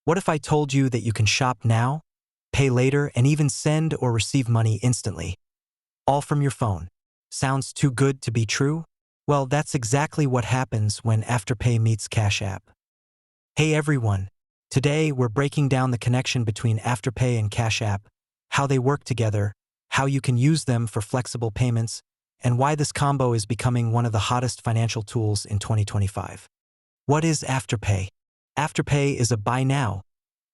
What if I told you that you can shop now, pay later, and even send or receive money instantly, all from your phone? Sounds too good to be true? Well, that's exactly what happens when Afterpay meets Cash App. Hey everyone, today we're breaking down the connection between Afterpay and Cash App, how they work together, how you can use them for flexible payments, and why this combo is becoming one of the hottest financial tools in 2025. What is Afterpay? Afterpay is a buy now,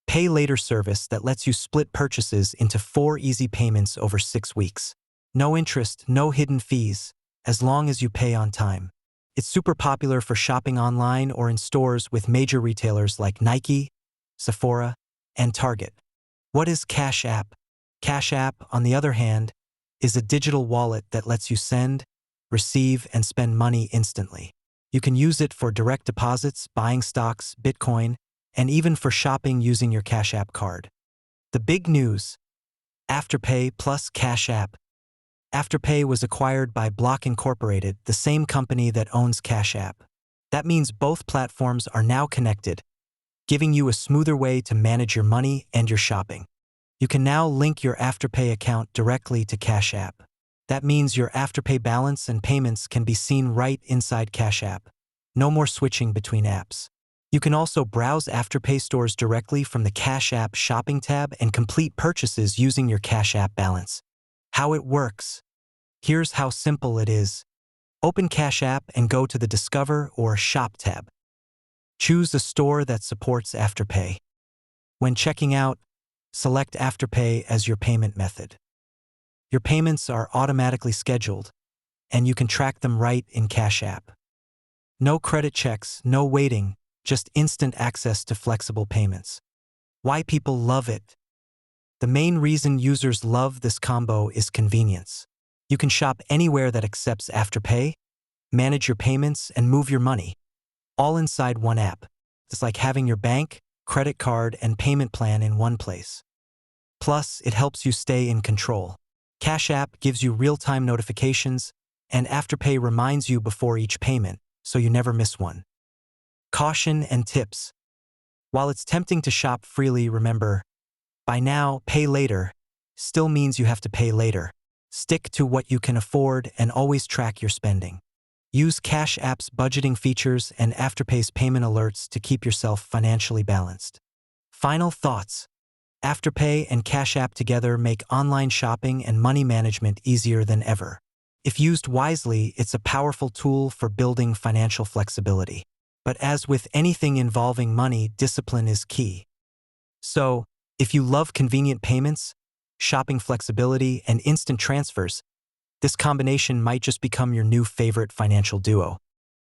pay later service that lets you split purchases into 4 easy payments over 6 weeks. No interest, no hidden fees, as long as you pay on time. It's super popular for shopping online or in stores with major retailers like Nike, Sephora, and Target. What is Cash App? Cash App, on the other hand, is a digital wallet that lets you send, receive, and spend money instantly. You can use it for direct deposits, buying stocks, Bitcoin, and even for shopping using your Cash App card. The big news: Afterpay plus Cash App. Afterpay was acquired by Block Incorporated, the same company that owns Cash App. That means both platforms are now connected, giving you a smoother way to manage your money and your shopping. You can now link your Afterpay account directly to Cash App. That means your Afterpay balance and payments can be seen right inside Cash App. No more switching between apps. You can also browse Afterpay stores directly from the Cash App shopping tab and complete purchases using your Cash App balance. How it works. Here's how simple it is. Open Cash App and go to the Discover or Shop tab. Choose a store that supports Afterpay. When checking out, select Afterpay as your payment method. Your payments are automatically scheduled, and you can track them right in Cash App. No credit checks, no waiting, just instant access to flexible payments. Why people love it? The main reason users love this combo is convenience. You can shop anywhere that accepts Afterpay, manage your payments, and move your money, all inside one app. It's like having your bank, credit card, and payment plan in one place. Plus, it helps you stay in control. Cash App gives you real-time notifications, and Afterpay reminds you before each payment, so you never miss one. Caution and tips. While it's tempting to shop freely, remember, buy now, pay later still means you have to pay later. Stick to what you can afford and always track your spending. Use Cash App's budgeting features and Afterpay's payment alerts to keep yourself financially balanced. Final thoughts. Afterpay and Cash App together make online shopping and money management easier than ever. If used wisely, it's a powerful tool for building financial flexibility. But as with anything involving money, discipline is key. So, if you love convenient payments, shopping flexibility, and instant transfers, this combination might just become your new favorite financial duo.